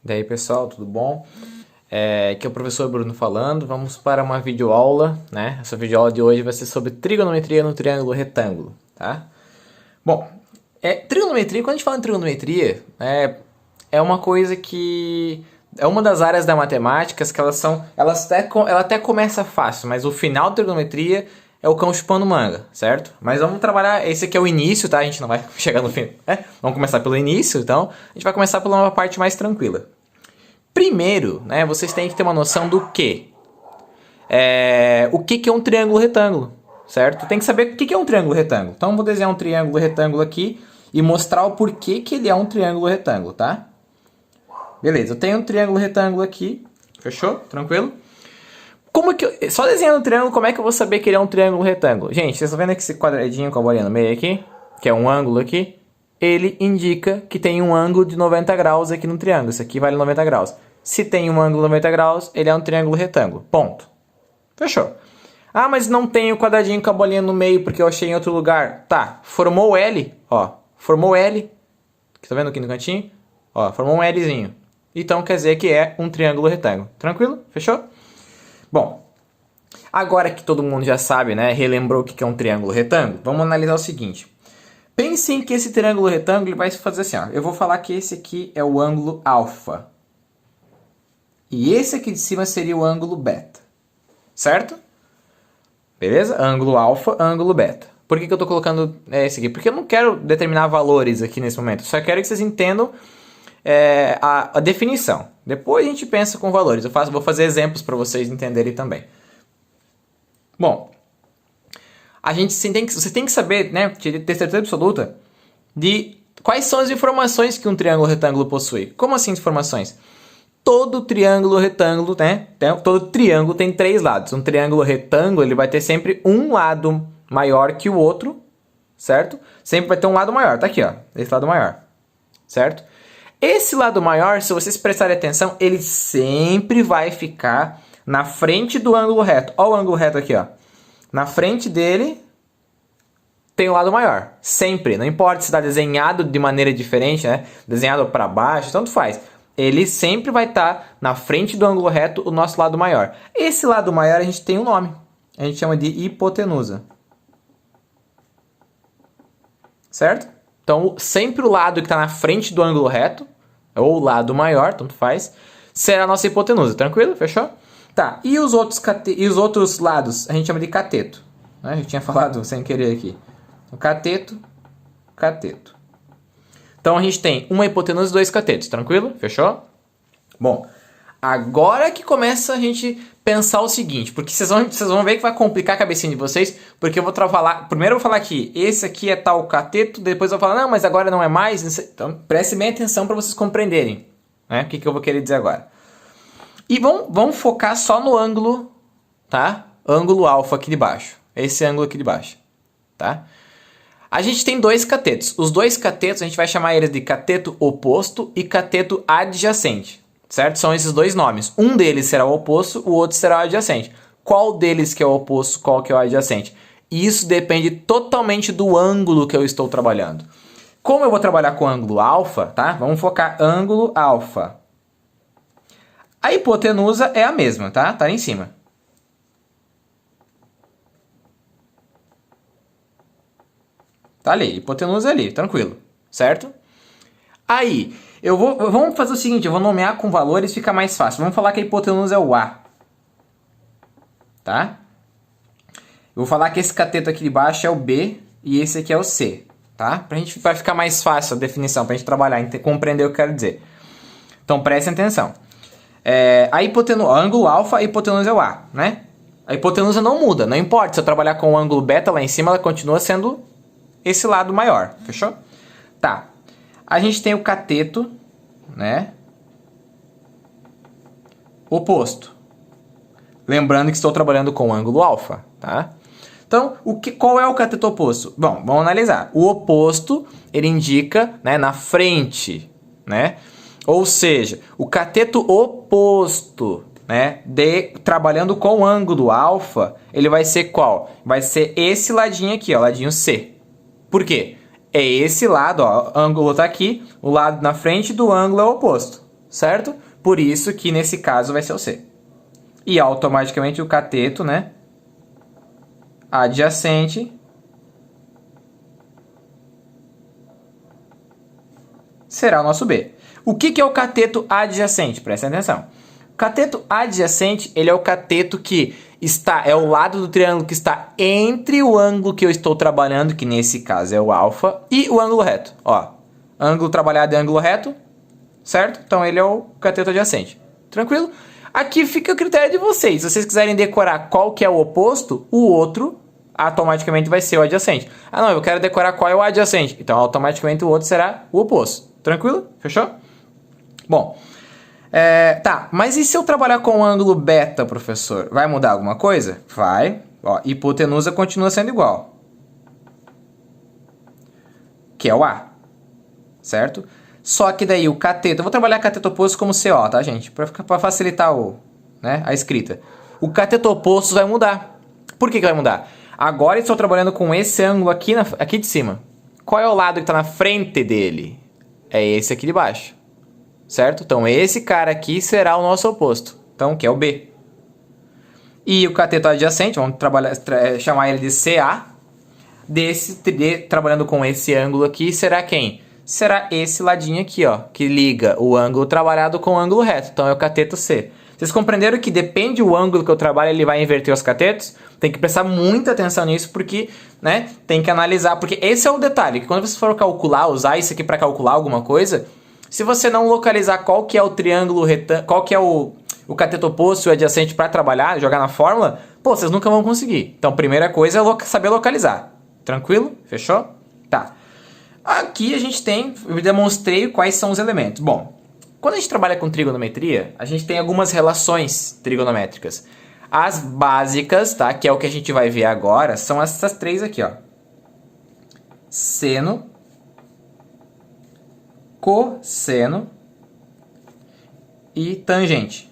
Daí pessoal, tudo bom? Aqui é o professor Bruno falando. Vamos para uma videoaula, né? Essa videoaula de hoje vai ser sobre trigonometria no triângulo retângulo, tá? Bom, trigonometria, quando a gente fala em trigonometria, é uma coisa que é uma das áreas da matemática que ela até começa fácil, mas o final da trigonometria é o cão chupando manga, certo? Mas vamos trabalhar, esse aqui é o início, tá? A gente não vai chegar no fim, Vamos começar pelo início, então a gente vai começar pela uma parte mais tranquila. Primeiro, né, vocês têm que ter uma noção do quê? O que é um triângulo retângulo, certo? Tem que saber o que é um triângulo retângulo. Então, eu vou desenhar um triângulo retângulo aqui e mostrar o porquê que ele é um triângulo retângulo, tá? Beleza, eu tenho um triângulo retângulo aqui, fechou? Tranquilo? Só desenhando o triângulo, como é que eu vou saber que ele é um triângulo retângulo? Gente, vocês estão vendo esse quadradinho com a bolinha no meio aqui? Que é um ângulo aqui? Ele indica que tem um ângulo de 90 graus aqui no triângulo. Isso aqui vale 90 graus. Se tem um ângulo de 90 graus, ele é um triângulo retângulo. Ponto. Fechou. Ah, mas não tem o quadradinho com a bolinha no meio porque eu achei em outro lugar. Tá, formou L, ó. Formou L. Tá vendo aqui no cantinho? Ó, formou um Lzinho. Então quer dizer que é um triângulo retângulo. Tranquilo? Fechou? Bom, agora que todo mundo já sabe, né? Relembrou o que é um triângulo retângulo, vamos analisar o seguinte. Pensem que esse triângulo retângulo ele vai fazer assim, ó. Eu vou falar que esse aqui é o ângulo alfa. E esse aqui de cima seria o ângulo beta. Certo? Beleza? Ângulo alfa, ângulo beta. Por que eu estou colocando esse aqui? Porque eu não quero determinar valores aqui nesse momento. Só quero que vocês entendam a definição. Depois a gente pensa com valores. Vou fazer exemplos para vocês entenderem também. Bom, você tem que saber, né, ter certeza absoluta de quais são as informações que um triângulo retângulo possui. Como assim informações? Todo triângulo retângulo, né? Todo triângulo tem três lados. Um triângulo retângulo ele vai ter sempre um lado maior que o outro, certo? Sempre vai ter um lado maior. Tá aqui, ó, esse lado maior, certo? Esse lado maior, se vocês prestarem atenção, ele sempre vai ficar na frente do ângulo reto. Olha o ângulo reto aqui, ó. Na frente dele tem o lado maior. Sempre. Não importa se está desenhado de maneira diferente, né? Desenhado para baixo, tanto faz. Ele sempre vai estar na frente do ângulo reto, o nosso lado maior. Esse lado maior a gente tem um nome. A gente chama de hipotenusa. Certo? Então, sempre o lado que está na frente do ângulo reto, ou o lado maior, tanto faz, será a nossa hipotenusa. Tranquilo? Fechou? Tá, e os outros lados a gente chama de cateto. Né? Eu tinha falado sem querer aqui. Cateto, cateto. Então a gente tem uma hipotenusa e dois catetos. Tranquilo? Fechou? Bom, agora que começa a gente pensar o seguinte, porque vocês vão ver que vai complicar a cabecinha de vocês, porque eu vou falar, primeiro eu vou falar aqui, esse aqui é tal cateto, depois eu vou falar, não, mas agora não é mais. Então preste bem atenção para vocês compreenderem, né? O que eu vou querer dizer agora. E vamos focar só no ângulo, tá? Ângulo alfa aqui de baixo. Esse ângulo aqui de baixo, tá? A gente tem dois catetos. Os dois catetos a gente vai chamar eles de cateto oposto e cateto adjacente, certo? São esses dois nomes. Um deles será o oposto, o outro será o adjacente. Qual deles que é o oposto, qual que é o adjacente? Isso depende totalmente do ângulo que eu estou trabalhando. Como eu vou trabalhar com ângulo alfa, tá? Vamos focar ângulo alfa. A hipotenusa é a mesma, tá? Tá ali em cima. Tá ali, hipotenusa ali, tranquilo, certo? Aí, vamos fazer o seguinte, eu vou nomear com valores, fica mais fácil. Vamos falar que a hipotenusa é o A. Tá? Eu vou falar que esse cateto aqui de baixo é o B e esse aqui é o C, tá? Vai ficar mais fácil a definição, pra gente trabalhar, compreender o que eu quero dizer. Então, prestem atenção. Ângulo alfa, a hipotenusa é o A, né? A hipotenusa não muda, não importa. Se eu trabalhar com o ângulo beta lá em cima, ela continua sendo esse lado maior, fechou? Tá. A gente tem o cateto, né? Oposto. Lembrando que estou trabalhando com o ângulo alfa, tá? Então, qual é o cateto oposto? Bom, vamos analisar. O oposto, ele indica, né, na frente, né? Ou seja, o cateto oposto, né, trabalhando com o ângulo alfa, ele vai ser qual? Vai ser esse ladinho aqui, ó, ladinho C. Por quê? É esse lado, ó, o ângulo tá aqui, o lado na frente do ângulo é o oposto, certo? Por isso que nesse caso vai ser o C. E automaticamente o cateto, né, adjacente será o nosso B. O que é o cateto adjacente? Presta atenção. O cateto adjacente, ele é o cateto que é o lado do triângulo que está entre o ângulo que eu estou trabalhando, que nesse caso é o alfa, e o ângulo reto. Ó, ângulo trabalhado é ângulo reto, certo? Então ele é o cateto adjacente. Tranquilo? Aqui fica o critério de vocês. Se vocês quiserem decorar qual que é o oposto, o outro automaticamente vai ser o adjacente. Ah, não, eu quero decorar qual é o adjacente. Então automaticamente o outro será o oposto. Tranquilo? Fechou? Bom, tá, mas e se eu trabalhar com o ângulo beta, professor? Vai mudar alguma coisa? Vai. Ó, hipotenusa continua sendo igual, que é o A, certo? Só que daí o cateto, eu vou trabalhar cateto oposto como CO, tá, gente? Para facilitar a escrita. O cateto oposto vai mudar. Por que vai mudar? Agora eu estou trabalhando com esse ângulo aqui de cima. Qual é o lado que está na frente dele? É esse aqui de baixo, certo? Então esse cara aqui será o nosso oposto, então que é o B. E o cateto adjacente, vamos chamar ele de CA, trabalhando com esse ângulo aqui, será quem? Será esse ladinho aqui, ó, que liga o ângulo trabalhado com o ângulo reto, então é o cateto C. Vocês compreenderam que depende do ângulo que eu trabalho, ele vai inverter os catetos? Tem que prestar muita atenção nisso, porque, né, tem que analisar, porque esse é o detalhe, que quando você for calcular, usar isso aqui para calcular alguma coisa, se você não localizar qual que é o triângulo retângulo, qual que é o cateto oposto e o adjacente para trabalhar, jogar na fórmula, pô, vocês nunca vão conseguir. Então, primeira coisa é saber localizar. Tranquilo? Fechou? Tá. Aqui a gente eu demonstrei quais são os elementos. Bom, quando a gente trabalha com trigonometria, a gente tem algumas relações trigonométricas. As básicas, tá, que é o que a gente vai ver agora, são essas três aqui, ó. Seno, cosseno e tangente.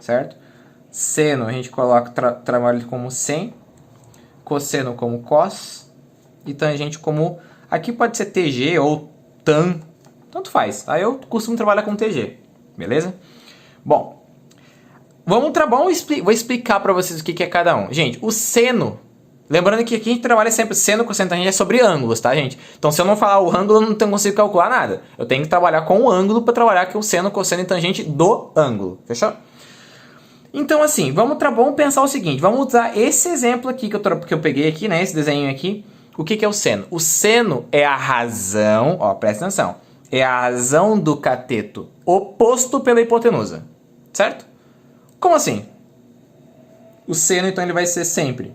Certo? Seno a gente coloca, trabalha como sen, cosseno como cos e tangente como... Aqui pode ser TG ou tan, tanto faz, tá? Eu costumo trabalhar com TG, beleza? Bom, vou explicar para vocês o que é cada um. Gente, o seno, lembrando que aqui a gente trabalha sempre seno, cosseno, tangente é sobre ângulos, tá, gente? Então se eu não falar o ângulo, eu não consigo calcular nada. Eu tenho que trabalhar com o ângulo para trabalhar com o seno, cosseno e tangente do ângulo, fechou? Então assim, vamos pensar o seguinte, vamos usar esse exemplo aqui que eu peguei aqui, né, esse desenho aqui. O que é o seno? O seno é a razão, ó, presta atenção, é a razão do cateto oposto pela hipotenusa, certo? Como assim? O seno, então, ele vai ser sempre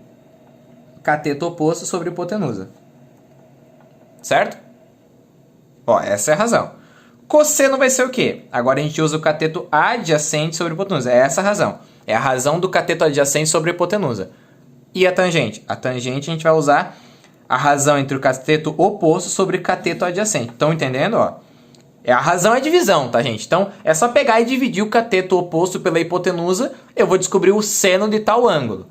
cateto oposto sobre hipotenusa, certo? Ó, essa é a razão. Cosseno vai ser o quê? Agora a gente usa o cateto adjacente sobre hipotenusa, é essa a razão. É a razão do cateto adjacente sobre hipotenusa. E a tangente? A tangente a gente vai usar a razão entre o cateto oposto sobre cateto adjacente. Estão entendendo? Ó? A razão é divisão, tá, gente? Então, é só pegar e dividir o cateto oposto pela hipotenusa, eu vou descobrir o seno de tal ângulo.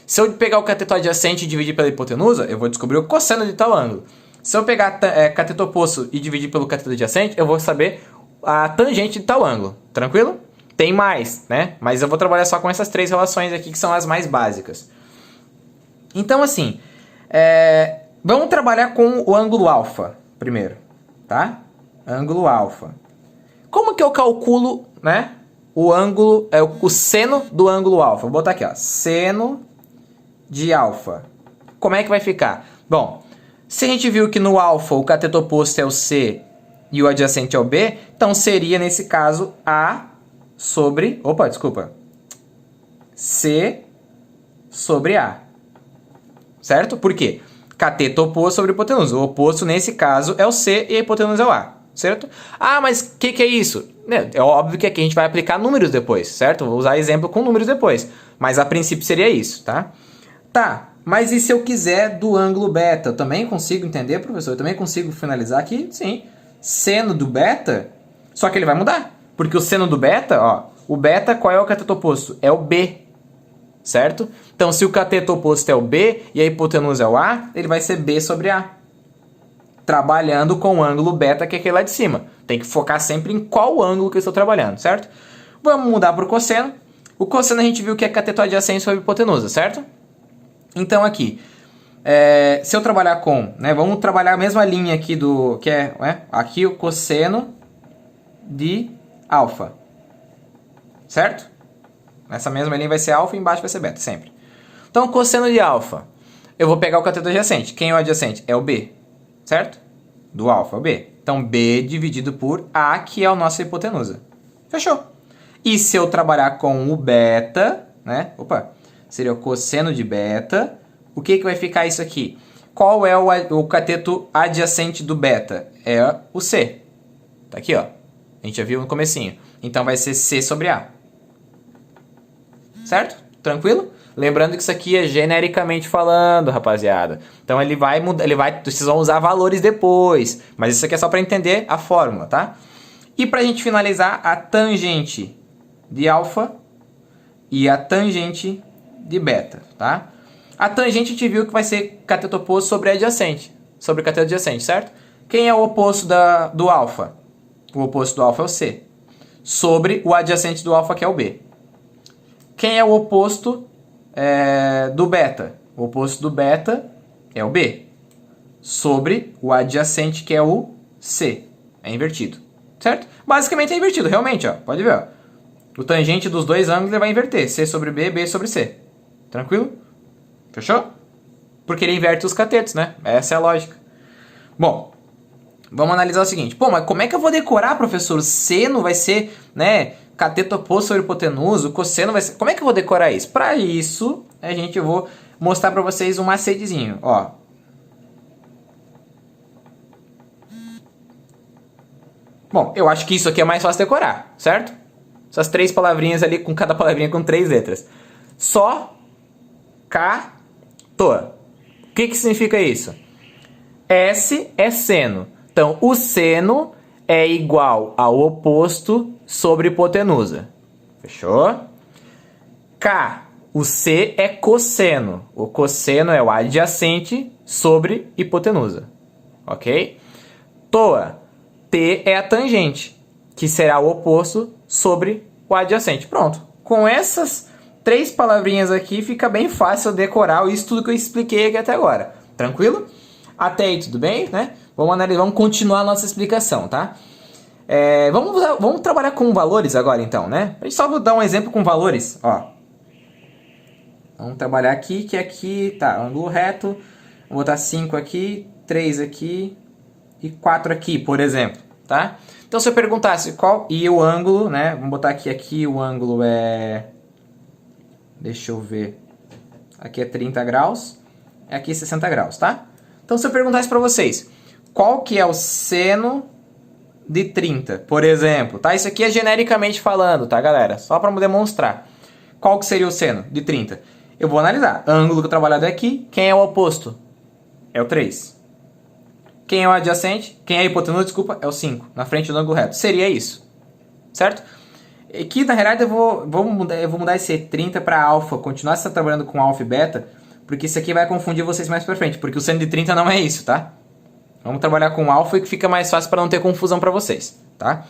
Se eu pegar o cateto adjacente e dividir pela hipotenusa, eu vou descobrir o cosseno de tal ângulo. Se eu pegar cateto oposto e dividir pelo cateto adjacente, eu vou saber a tangente de tal ângulo. Tranquilo? Tem mais, né? Mas eu vou trabalhar só com essas três relações aqui, que são as mais básicas. Então, assim... vamos trabalhar com o ângulo alfa primeiro, tá? Ângulo alfa. Como que eu calculo, né, o ângulo, o seno do ângulo alfa? Vou botar aqui, ó, seno de alfa. Como é que vai ficar? Bom, se a gente viu que no alfa o cateto oposto é o C e o adjacente é o B, então seria, nesse caso, A sobre... Opa, desculpa. C sobre A. Certo? Por quê? Cateto oposto sobre hipotenusa. O oposto, nesse caso, é o C e a hipotenusa é o A. Certo? Ah, mas o que é isso? É óbvio que aqui a gente vai aplicar números depois, certo? Vou usar exemplo com números depois. Mas a princípio seria isso, tá? Tá, mas e se eu quiser do ângulo beta? Eu também consigo entender, professor? Eu também consigo finalizar aqui? Sim. Seno do beta, só que ele vai mudar. Porque o seno do beta, ó, o beta, qual é o cateto oposto? É o B, certo? Então, se o cateto oposto é o B e a hipotenusa é o A, ele vai ser B sobre A. trabalhando com o ângulo beta, que é aquele lá de cima. Tem que focar sempre em qual ângulo que eu estou trabalhando, certo? Vamos mudar para o cosseno. O cosseno a gente viu que é cateto adjacente sobre hipotenusa, certo? Então aqui, se eu trabalhar com, né, vamos trabalhar a mesma linha aqui do, que é, aqui o cosseno de alfa, certo? Essa mesma linha vai ser alfa e embaixo vai ser beta, sempre. Então, cosseno de alfa, eu vou pegar o cateto adjacente. Quem é o adjacente? É o B, certo? Do alfa, é o B. Então, B dividido por A, que é a nossa hipotenusa. Fechou. E se eu trabalhar com o beta, né? Opa, seria o cosseno de beta. O que vai ficar isso aqui? Qual é o cateto adjacente do beta? É o C. Tá aqui, ó. A gente já viu no comecinho. Então, vai ser C sobre A. Certo? Tranquilo? Lembrando que isso aqui é genericamente falando, rapaziada. Então ele vai mudar, vocês vão usar valores depois, mas isso aqui é só para entender a fórmula, tá? E para a gente finalizar, a tangente de alfa e a tangente de beta, tá? A tangente a gente viu que vai ser cateto oposto sobre adjacente, sobre cateto adjacente, certo? Quem é o oposto do alfa? O oposto do alfa é o C, sobre o adjacente do alfa, que é o B. Quem é o oposto do beta? O oposto do beta é o B, sobre o adjacente, que é o C. É invertido, certo? Basicamente é invertido, realmente, ó. Pode ver, ó. O tangente dos dois ângulos ele vai inverter. C sobre B, B sobre C. Tranquilo? Fechou? Porque ele inverte os catetos, né? Essa é a lógica. Bom, vamos analisar o seguinte. Pô, mas como é que eu vou decorar, professor? O seno vai ser, né, cateto oposto sobre hipotenusa, o cosseno vai ser... Como é que eu vou decorar isso? Para isso, eu vou mostrar para vocês um macetezinho, ó. Bom, eu acho que isso aqui é mais fácil decorar, certo? Essas 3 palavrinhas ali, com cada palavrinha com 3 letras. Só, cá, toa. O que significa isso? S é seno. Então, o seno é igual ao oposto sobre hipotenusa. Fechou? K, o C é cosseno. O cosseno é o adjacente sobre hipotenusa. Ok? Toa, T é a tangente, que será o oposto sobre o adjacente. Pronto. Com essas 3 palavrinhas aqui, fica bem fácil decorar isso tudo que eu expliquei aqui até agora. Tranquilo? Até aí, tudo bem, né? Vamos continuar a nossa explicação, tá? Vamos trabalhar com valores agora, então, né? A gente só vou dar um exemplo com valores, ó. Vamos trabalhar aqui, que aqui tá ângulo reto. Vou botar 5 aqui, 3 aqui e 4 aqui, por exemplo, tá? Então, se eu perguntasse qual... E o ângulo, né? Vamos botar aqui o ângulo é... Deixa eu ver. Aqui é 30 graus. Aqui é 60 graus, tá? Então, se eu perguntasse para vocês, qual que é o seno de 30, por exemplo, tá? Isso aqui é genericamente falando, tá, galera? Só para demonstrar. Qual que seria o seno de 30? Eu vou analisar. Ângulo que eu trabalhado é aqui. Quem é o oposto? É o 3. Quem é o adjacente? Quem é a hipotenusa, desculpa, é o 5. Na frente do ângulo reto. Seria isso. Certo? Aqui, na realidade, eu vou mudar esse 30 para alfa. Continuar trabalhando com alfa e beta, porque isso aqui vai confundir vocês mais pra frente. Porque o seno de 30 não é isso, tá? Vamos trabalhar com alfa, que fica mais fácil para não ter confusão para vocês, tá?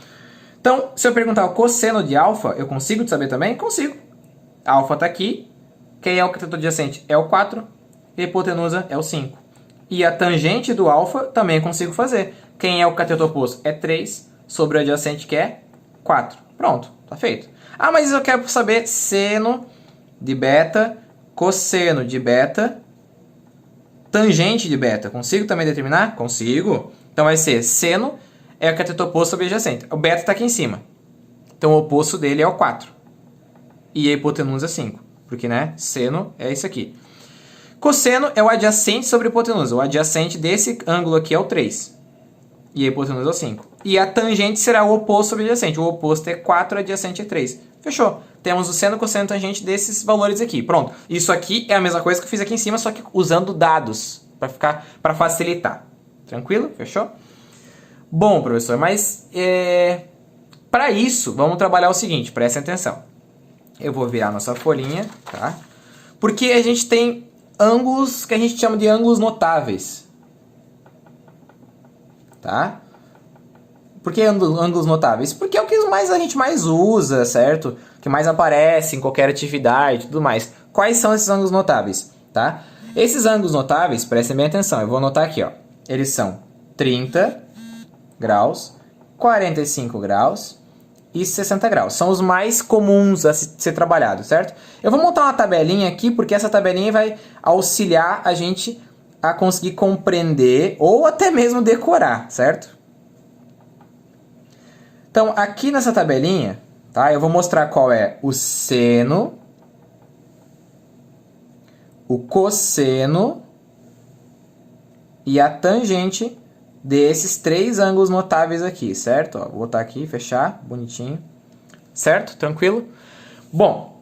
Então, se eu perguntar o cosseno de alfa, eu consigo saber também? Consigo. A alfa está aqui. Quem é o cateto adjacente? É o 4. E a hipotenusa é o 5. E a tangente do alfa também consigo fazer. Quem é o cateto oposto? É 3 sobre o adjacente, que é 4. Pronto, tá feito. Ah, mas eu quero saber seno de beta, cosseno de beta, tangente de beta. Consigo também determinar? Consigo. Então vai ser seno é o cateto oposto sobre adjacente. O beta está aqui em cima. Então o oposto dele é o 4. E a hipotenusa é 5. Porque, né, seno é isso aqui. Cosseno é o adjacente sobre a hipotenusa. O adjacente desse ângulo aqui é o 3. E a hipotenusa é o 5. E a tangente será o oposto sobre o adjacente. O oposto é 4, o adjacente é 3. Fechou. Temos o seno, cosseno, tangente desses valores aqui. Pronto. Isso aqui é a mesma coisa que eu fiz aqui em cima, só que usando dados. Para facilitar. Tranquilo? Fechou? Bom, professor, mas para isso, vamos trabalhar o seguinte. Prestem atenção. Eu vou virar nossa folhinha, tá? Porque a gente tem ângulos que a gente chama de ângulos notáveis. tá? Por que ângulos notáveis? Porque é o que a gente mais usa, certo? Que mais aparece em qualquer atividade e tudo mais. Quais são esses ângulos notáveis, tá? Esses ângulos notáveis, prestem bem atenção, eu vou anotar aqui, ó. Eles são 30 graus, 45 graus e 60 graus. São os mais comuns a ser trabalhados, certo? Eu vou montar uma tabelinha aqui, porque essa tabelinha vai auxiliar a gente a conseguir compreender ou até mesmo decorar, certo? Então, aqui nessa tabelinha, tá, eu vou mostrar qual é o seno, o cosseno e a tangente desses três ângulos notáveis aqui, certo? Ó, vou botar aqui, fechar, bonitinho. Certo? Tranquilo? Bom,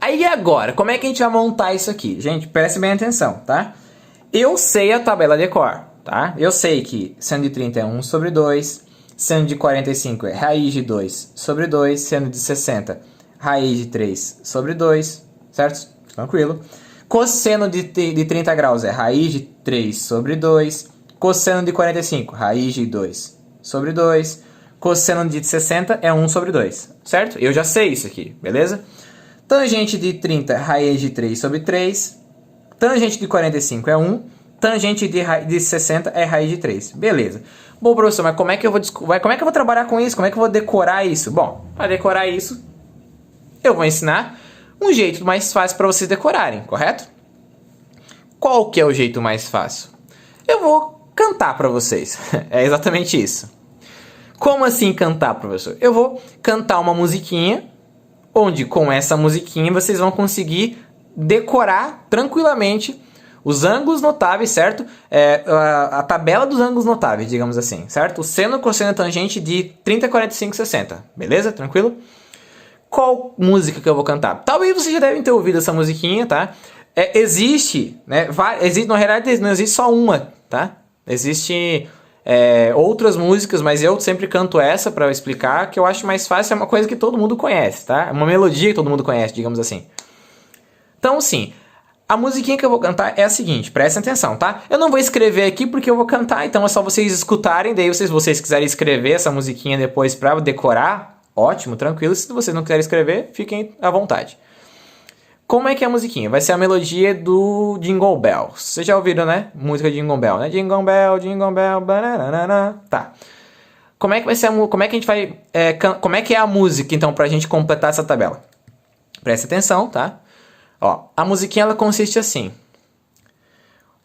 aí agora, como é que a gente vai montar isso aqui? Gente, preste bem atenção, tá? Eu sei a tabela de cor, tá? Eu sei que seno de 30 é 1 sobre 2, seno de 45 é raiz de 2 sobre 2, seno de 60, raiz de 3 sobre 2, certo? Tranquilo. Cosseno de 30 graus é raiz de 3 sobre 2, cosseno de 45, raiz de 2 sobre 2, cosseno de 60 é 1 sobre 2, certo? Eu já sei isso aqui, beleza? Tangente de 30, raiz de 3 sobre 3, tangente de 45 é 1, tangente de 60 é raiz de 3, beleza. Bom, professor, mas como é que eu vou trabalhar com isso? Como é que eu vou decorar isso? Bom, para decorar isso, eu vou ensinar um jeito mais fácil para vocês decorarem, correto? Qual que é o jeito mais fácil? Eu vou cantar para vocês. É exatamente isso. Como assim cantar, professor? Eu vou cantar uma musiquinha, onde com essa musiquinha vocês vão conseguir decorar tranquilamente os ângulos notáveis, certo? A tabela dos ângulos notáveis, digamos assim, certo? O seno, cosseno e tangente de 30, 45 e 60. Beleza? Tranquilo? Qual música que eu vou cantar? Talvez vocês já devem ter ouvido essa musiquinha, tá? Existe, né? Na realidade não existe só uma, tá? Existe outras músicas, mas eu sempre canto essa para explicar, que eu acho mais fácil, é uma coisa que todo mundo conhece, tá? É uma melodia que todo mundo conhece, digamos assim. Então, sim, a musiquinha que eu vou cantar é a seguinte, prestem atenção, tá? Eu não vou escrever aqui porque eu vou cantar, então é só vocês escutarem, daí se vocês quiserem escrever essa musiquinha depois para decorar, ótimo, tranquilo. Se vocês não quiserem escrever, fiquem à vontade. Como é que é a musiquinha? Vai ser a melodia do Jingle Bell. Vocês já ouviram, né? Música de Jingle Bell, né? Jingle Bell, Jingle Bell, banana. Tá. Como é que vai ser como é que a gente vai... como é que é a música, então, pra gente completar essa tabela? Presta atenção, tá? Ó, a musiquinha, ela consiste assim.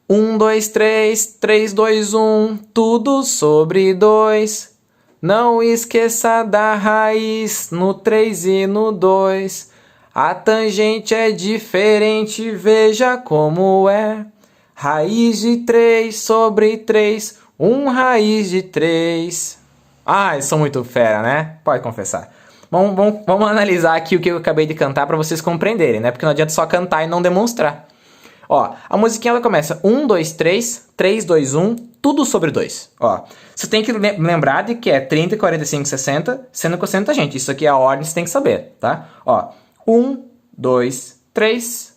1, 2, 3, 3, 2, 1, tudo sobre 2. Não esqueça da raiz no 3 e no 2. A tangente é diferente, veja como é. Raiz de 3 sobre 3, 1 raiz de 3. Ah, eles são muito fera, né? Pode confessar. Vamos analisar aqui o que eu acabei de cantar para vocês compreenderem, né? Porque não adianta só cantar e não demonstrar. Ó, a musiquinha ela começa 1, 2, 3, 3, 2, 1, tudo sobre 2. Ó, você tem que lembrar de que é 30, 45, 60, sendo cosseno tangente. Isso aqui é a ordem que você tem que saber, tá? Ó, 1, 2, 3,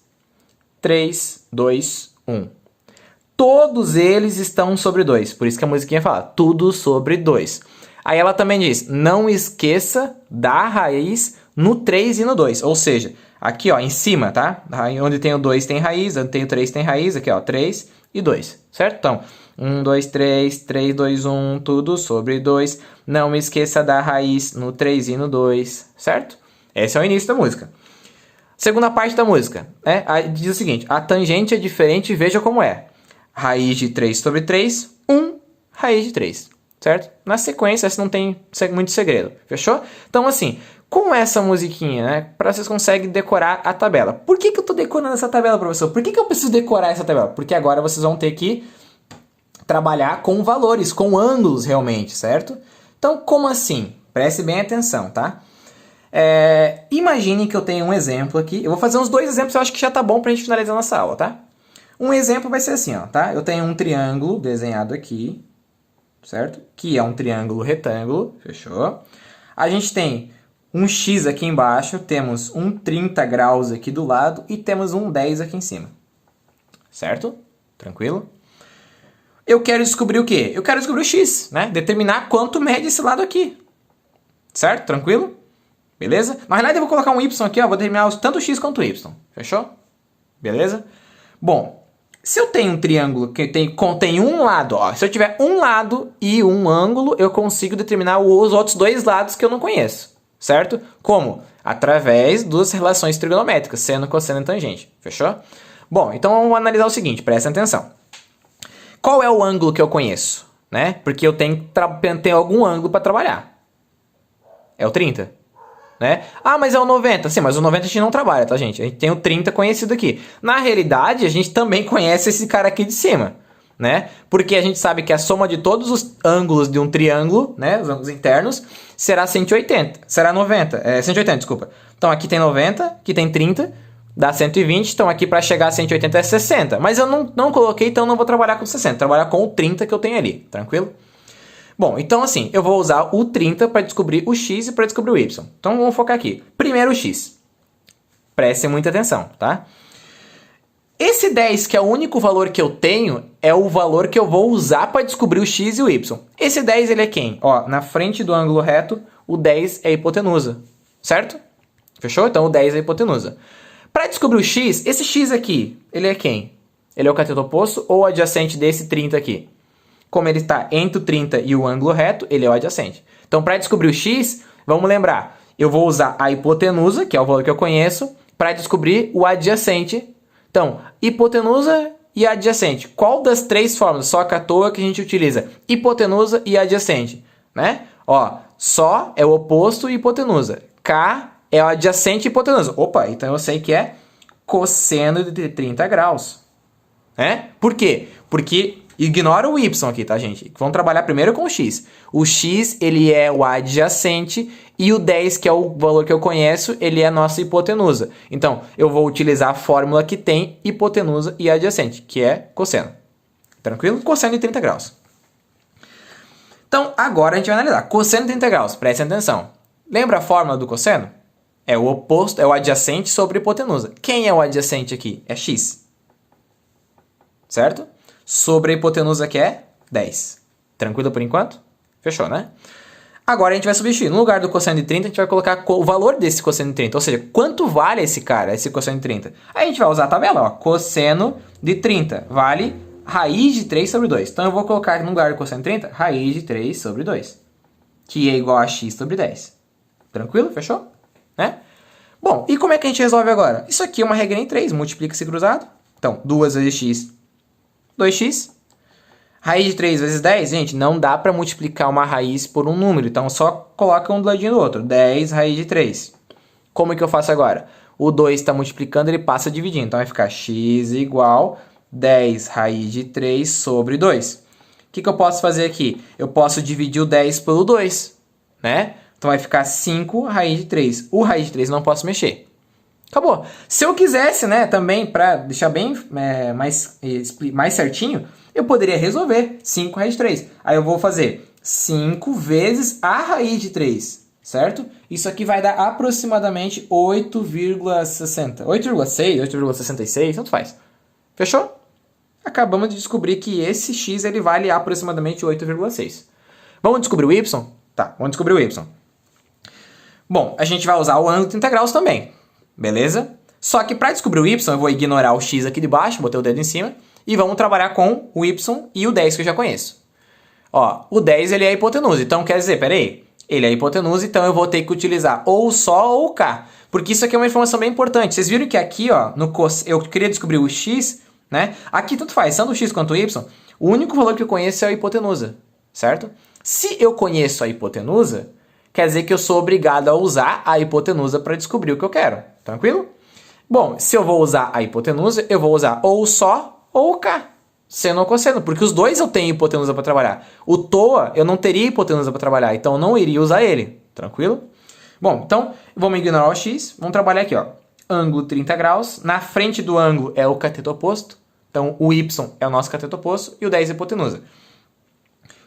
3, 2, 1. Todos eles estão sobre 2. Por isso que a musiquinha fala tudo sobre 2. Aí ela também diz, não esqueça da raiz no 3 e no 2. Ou seja, aqui ó, em cima, tá? Onde tem o 2 tem raiz, onde tem o 3 tem raiz. Aqui ó, 3 e 2, certo? Então, 1, 2, 3, 3, 2, 1, tudo sobre 2. Não me esqueça da raiz no 3 e no 2, certo? Esse é o início da música. Segunda parte da música, diz o seguinte, a tangente é diferente, veja como é. Raiz de 3 sobre 3, 1 raiz de 3, certo? Na sequência, essa não tem muito segredo, fechou? Então, assim, com essa musiquinha, né, vocês conseguem decorar a tabela. Por que eu tô decorando essa tabela, professor? Por que eu preciso decorar essa tabela? Porque agora vocês vão ter que trabalhar com valores, com ângulos realmente, certo? Então, como assim? Preste bem atenção, tá? Imagine que eu tenho um exemplo aqui. Eu vou fazer uns 2 exemplos, eu acho que já tá bom pra gente finalizar nossa aula, tá? Um exemplo vai ser assim, ó, tá? Eu tenho um triângulo desenhado aqui, certo? Que é um triângulo retângulo, fechou? A gente tem um X aqui embaixo, temos um 30 graus aqui do lado e temos um 10 aqui em cima. Certo? Tranquilo? eu quero descobrir o quê? Eu quero descobrir o x, né? Determinar quanto mede esse lado aqui. Certo? Tranquilo? Beleza? Na realidade eu vou colocar um y aqui, ó, vou determinar tanto o x quanto o y. Fechou? Beleza? Bom, se eu tenho um triângulo que contém um lado, ó, se eu tiver um lado e um ângulo, eu consigo determinar os outros dois lados que eu não conheço. Certo? Como? Através das relações trigonométricas, seno, cosseno e tangente. Fechou? Bom, então vamos analisar o seguinte, prestem atenção. Qual é o ângulo que eu conheço? Né? Porque eu tenho algum ângulo para trabalhar. É o 30. Né? Ah, mas é o 90. Sim, mas o 90 a gente não trabalha, tá, gente? A gente tem o 30 conhecido aqui. Na realidade, a gente também conhece esse cara aqui de cima, né? Porque a gente sabe que a soma de todos os ângulos de um triângulo, né, os ângulos internos, será 180. Será 90. 180, desculpa. Então aqui tem 90, aqui tem 30, dá 120. Então aqui para chegar a 180 é 60. Mas eu não coloquei, então não vou trabalhar com 60. Trabalhar com o 30 que eu tenho ali, tranquilo? Bom, então assim, eu vou usar o 30 para descobrir o x e para descobrir o y. Então vamos focar aqui. Primeiro o x. Prestem muita atenção, tá? Esse 10, que é o único valor que eu tenho, é o valor que eu vou usar para descobrir o x e o y. Esse 10, ele é quem? Ó, na frente do ângulo reto, o 10 é a hipotenusa, certo? Fechou? Então o 10 é a hipotenusa. Para descobrir o x, esse x aqui, ele é quem? Ele é o cateto oposto ou adjacente desse 30 aqui? Como ele está entre o 30 e o ângulo reto, ele é o adjacente. Então, para descobrir o x, vamos lembrar, eu vou usar a hipotenusa, que é o valor que eu conheço, para descobrir o adjacente. Então, hipotenusa e adjacente. Qual das três fórmulas, só que à toa, que a gente utiliza? Hipotenusa e adjacente, né? Ó, só é o oposto e hipotenusa. K é o adjacente e hipotenusa. Opa, então eu sei que é cosseno de 30 graus. Né? Por quê? Porque ignora o y aqui, tá, gente? Vamos trabalhar primeiro com o x. O x, ele é o adjacente e o 10, que é o valor que eu conheço, ele é a nossa hipotenusa. Então, eu vou utilizar a fórmula que tem hipotenusa e adjacente, que é cosseno. Tranquilo? Cosseno de 30 graus. Então, agora a gente vai analisar. Cosseno de 30 graus, prestem atenção. Lembra a fórmula do cosseno? É o oposto, é o adjacente sobre a hipotenusa. Quem é o adjacente aqui? É x. Certo? Sobre a hipotenusa que é 10. Tranquilo por enquanto? Fechou, né? Agora a gente vai substituir. No lugar do cosseno de 30, a gente vai colocar o valor desse cosseno de 30. Ou seja, quanto vale esse cara, esse cosseno de 30? Aí a gente vai usar a tabela, ó. Cosseno de 30 vale raiz de 3 sobre 2. Então eu vou colocar no lugar do cosseno de 30, raiz de 3 sobre 2. Que é igual a x sobre 10. Tranquilo? Fechou? Né? Bom, e como é que a gente resolve agora? Isso aqui é uma regra em 3, multiplica-se cruzado. Então, 2 vezes x, 2x. Raiz de 3 vezes 10, gente, não dá para multiplicar uma raiz por um número. Então, só coloca um do ladinho do outro. 10 raiz de 3. Como é que eu faço agora? O 2 está multiplicando, ele passa a dividir. Então, vai ficar x igual 10 raiz de 3 sobre 2. O que eu posso fazer aqui? Eu posso dividir o 10 pelo 2, né? Então, vai ficar 5 raiz de 3. O raiz de 3 eu não posso mexer. Acabou. Se eu quisesse, né, também, para deixar bem mais certinho, eu poderia resolver 5 raiz de 3. Aí eu vou fazer 5 vezes a raiz de 3, certo? Isso aqui vai dar aproximadamente 8,60. 8,6, 8,66, tanto faz. Fechou? Acabamos de descobrir que esse x ele vale aproximadamente 8,6. Vamos descobrir o y? Tá, vamos descobrir o y. Bom, a gente vai usar o ângulo de 30 graus também. Beleza? Só que para descobrir o y, eu vou ignorar o x aqui de baixo, botei o dedo em cima, e vamos trabalhar com o y e o 10 que eu já conheço. Ó, o 10 ele é a hipotenusa, então quer dizer, peraí, ele é a hipotenusa, então eu vou ter que utilizar ou só ou k, porque isso aqui é uma informação bem importante. Vocês viram que aqui, ó, eu queria descobrir o x, né? Aqui tanto faz, tanto o x quanto o y, o único valor que eu conheço é a hipotenusa, certo? Se eu conheço a hipotenusa, quer dizer que eu sou obrigado a usar a hipotenusa para descobrir o que eu quero. Tranquilo? Bom, se eu vou usar a hipotenusa, eu vou usar ou só ou k. Seno ou cosseno, porque os dois eu tenho hipotenusa para trabalhar. O TOA, eu não teria hipotenusa para trabalhar, então eu não iria usar ele. Tranquilo? Bom, então, vamos ignorar o x. Vamos trabalhar aqui, ó. Ângulo 30 graus. Na frente do ângulo é o cateto oposto. Então, o y é o nosso cateto oposto e o 10 é a hipotenusa.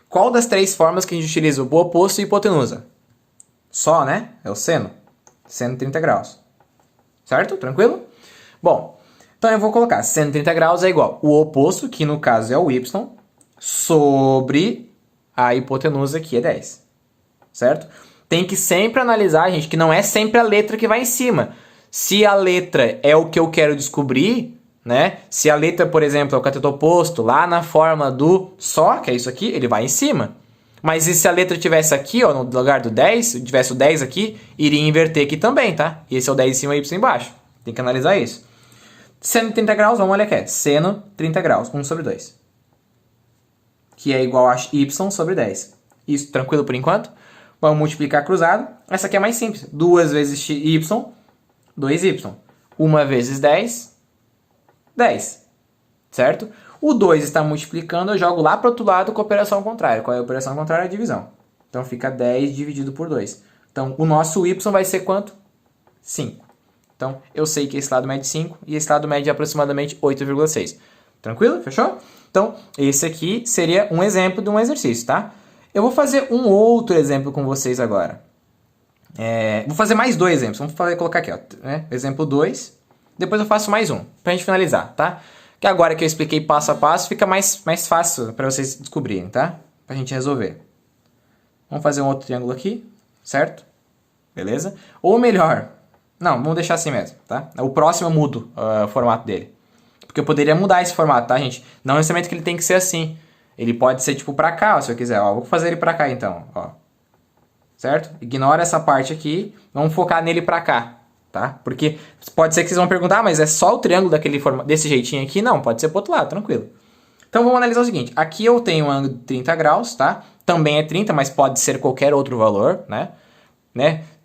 Qual das três formas que a gente utiliza o oposto e hipotenusa? Só, né? É o seno. Seno de 30 graus. Certo? Tranquilo? Bom, então eu vou colocar seno de 30 graus é igual o oposto, que no caso é o y, sobre a hipotenusa, que é 10. Certo? Tem que sempre analisar, gente, que não é sempre a letra que vai em cima. Se a letra é o que eu quero descobrir, né? Se a letra, por exemplo, é o cateto oposto, lá na forma do só, que é isso aqui, ele vai em cima. Mas e se a letra tivesse aqui, ó, no lugar do 10, se tivesse o 10 aqui, iria inverter aqui também, tá? E esse é o 10 em cima e y embaixo. Tem que analisar isso. Seno de 30 graus, vamos olhar aqui. Seno 30 graus, 1 sobre 2. Que é igual a y sobre 10. Isso, tranquilo por enquanto? Vamos multiplicar cruzado. Essa aqui é mais simples. 2 vezes y, 2y. 1 vezes 10, 10. Certo? O 2 está multiplicando, eu jogo lá para o outro lado com a operação contrária. Qual é a operação contrária? A divisão. Então fica 10 dividido por 2. Então o nosso y vai ser quanto? 5. Então eu sei que esse lado mede 5 e esse lado mede aproximadamente 8,6. Tranquilo? Fechou? Então esse aqui seria um exemplo de um exercício, tá? Eu vou fazer um outro exemplo com vocês agora. Vou fazer mais 2 exemplos. Vamos colocar aqui, ó, né? Exemplo 2. Depois eu faço mais um, pra gente finalizar, tá? Que agora que eu expliquei passo a passo, fica mais fácil para vocês descobrirem, tá? Pra gente resolver. Vamos fazer um outro triângulo aqui, certo? Beleza? Ou melhor, não, vamos deixar assim mesmo, tá? O próximo eu mudo o formato dele. Porque eu poderia mudar esse formato, tá, gente? Não necessariamente que ele tem que ser assim. Ele pode ser tipo pra cá, ó, se eu quiser. Ó, vou fazer ele pra cá então, ó. Certo? Ignora essa parte aqui, vamos focar nele pra cá. Tá? Porque pode ser que vocês vão perguntar, mas é só o triângulo desse jeitinho aqui? Não, pode ser pro outro lado, tranquilo. Então vamos analisar o seguinte, aqui eu tenho um ângulo de 30 graus, tá? Também é 30, mas pode ser qualquer outro valor, né?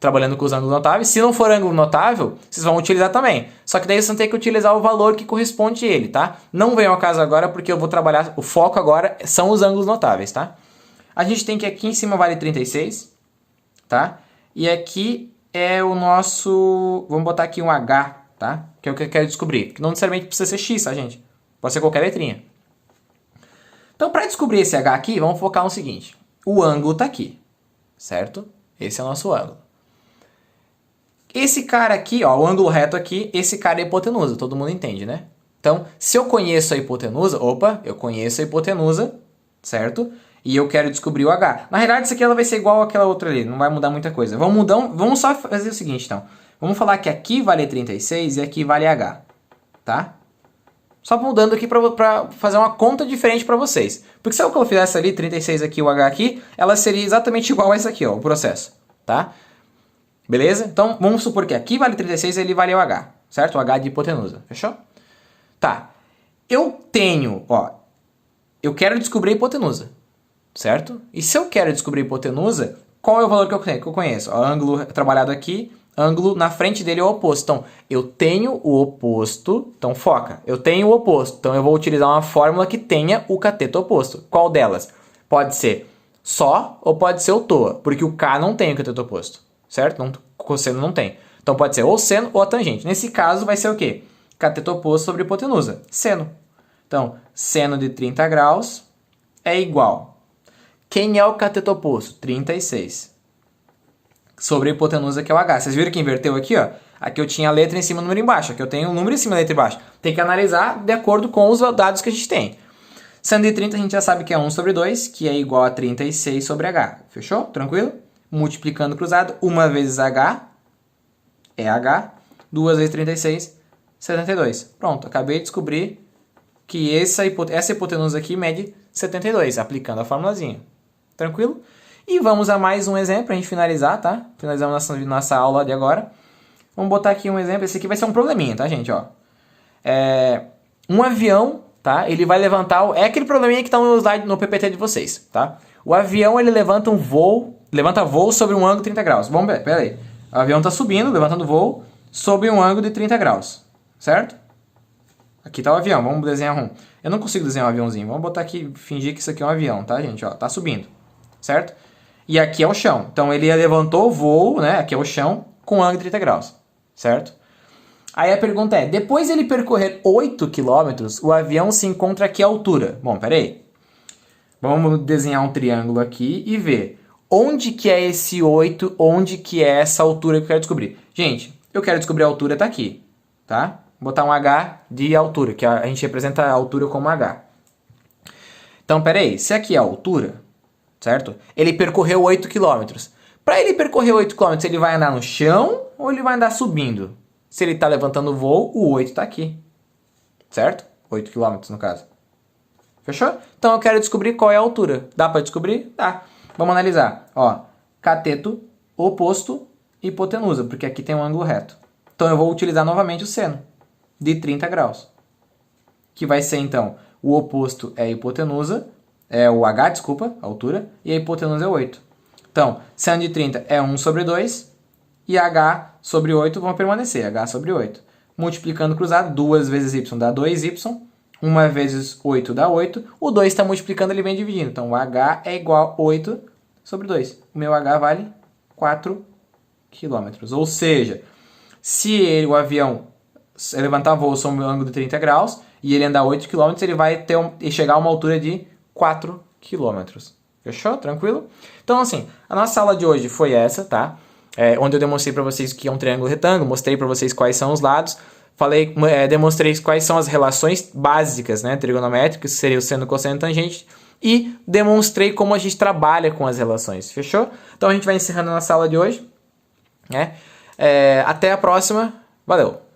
Trabalhando com os ângulos notáveis. Se não for ângulo notável, vocês vão utilizar também. Só que daí vocês vão ter que utilizar o valor que corresponde a ele, tá? Não vem ao caso agora, porque eu vou trabalhar, o foco agora são os ângulos notáveis, tá? A gente tem que aqui em cima vale 36, tá? E aqui é o nosso... Vamos botar aqui um H, tá? Que é o que eu quero descobrir. Que não necessariamente precisa ser X, tá, gente? Pode ser qualquer letrinha. Então, para descobrir esse H aqui, vamos focar no seguinte. O ângulo tá aqui, certo? Esse é o nosso ângulo. Esse cara aqui, ó, o ângulo reto aqui, esse cara é a hipotenusa. Todo mundo entende, né? Então, se eu conheço a hipotenusa... Opa, eu conheço a hipotenusa, certo? E eu quero descobrir o H. Na realidade, isso aqui ela vai ser igual àquela outra ali. Não vai mudar muita coisa. Vamos só fazer o seguinte, então. Vamos falar que aqui vale 36 e aqui vale H. Tá? Só mudando aqui para fazer uma conta diferente para vocês. Porque se eu fizesse ali 36 aqui e o H aqui, ela seria exatamente igual a essa aqui, ó, o processo. Tá? Beleza? Então, vamos supor que aqui vale 36 e ele vale o H. Certo? O H de hipotenusa. Fechou? Tá. Eu tenho, ó... Eu quero descobrir a hipotenusa. Certo? E se eu quero descobrir a hipotenusa, qual é o valor que eu conheço? O ângulo trabalhado aqui, ângulo na frente dele é o oposto. Então, eu tenho o oposto, então foca. Eu tenho o oposto, então eu vou utilizar uma fórmula que tenha o cateto oposto. Qual delas? Pode ser só ou pode ser o toa, porque o K não tem o cateto oposto, certo? Não, o cosseno não tem. Então pode ser ou seno ou a tangente. Nesse caso vai ser o quê? Cateto oposto sobre hipotenusa, seno. Então, seno de 30 graus é igual. Quem é o cateto oposto? 36. Sobre a hipotenusa, que é o H. Vocês viram que inverteu aqui, ó? Aqui eu tinha a letra em cima e o número embaixo. Aqui eu tenho o número em cima e a letra embaixo. Tem que analisar de acordo com os dados que a gente tem. Sendo de 30, a gente já sabe que é 1 sobre 2, que é igual a 36 sobre H. Fechou? Tranquilo? Multiplicando cruzado, 1 vezes H é H. 2 vezes 36, 72. Pronto, acabei de descobrir que essa hipotenusa aqui mede 72, aplicando a formulazinha. Tranquilo? E vamos a mais um exemplo para a gente finalizar, tá? Finalizamos nossa aula de agora. Vamos botar aqui um exemplo. Esse aqui vai ser um probleminha, tá, gente? Ó. Um avião, tá? Ele vai levantar... É aquele probleminha que está no slide, no PPT de vocês, tá? O avião, ele levanta voo sobre um ângulo de 30 graus. Vamos ver, pera aí. O avião está subindo, levantando voo sobre um ângulo de 30 graus, certo? Aqui está o avião, vamos desenhar um. Eu não consigo desenhar um aviãozinho. Vamos botar aqui, fingir que isso aqui é um avião, tá, gente? Ó, tá subindo, certo? E aqui é o chão. Então, ele levantou o voo, né? Aqui é o chão, com ângulo de 30 graus, certo? Aí a pergunta é, depois de ele percorrer 8 km, o avião se encontra a que altura? Bom, peraí. Vamos desenhar um triângulo aqui e ver onde que é esse 8, onde que é essa altura que eu quero descobrir. Gente, eu quero descobrir a altura, tá aqui, tá? Vou botar um H de altura, que a gente representa a altura como H. Então, peraí, se aqui é a altura, certo? Ele percorreu 8 km. Para ele percorrer 8 km, ele vai andar no chão ou ele vai andar subindo? Se ele está levantando o voo, o 8 está aqui, certo? 8 km no caso. Fechou? Então eu quero descobrir qual é a altura. Dá para descobrir? Dá. Vamos analisar. Ó, cateto, oposto, hipotenusa, porque aqui tem um ângulo reto. Então eu vou utilizar novamente o seno de 30 graus. Que vai ser então, o oposto é a hipotenusa, é o H, desculpa, a altura, e a hipotenusa é 8. Então, seno de 30 é 1 sobre 2, e H sobre 8 vão permanecer, H sobre 8. Multiplicando cruzado, 2 vezes y dá 2y, 1 vezes 8 dá 8, o 2 está multiplicando, ele vem dividindo. Então, o H é igual a 8 sobre 2. O meu H vale 4 km. Ou seja, se o avião levantar voo sob um ângulo de 30 graus e ele andar 8 km, ele vai chegar a uma altura de 4 km. Fechou? Tranquilo? Então, assim, a nossa aula de hoje foi essa, tá? Onde eu demonstrei para vocês que é um triângulo retângulo, mostrei para vocês quais são os lados, demonstrei quais são as relações básicas, né, trigonométricas, que seria o seno, cosseno e tangente, e demonstrei como a gente trabalha com as relações. Fechou? Então a gente vai encerrando a nossa aula de hoje, né? Até a próxima. Valeu!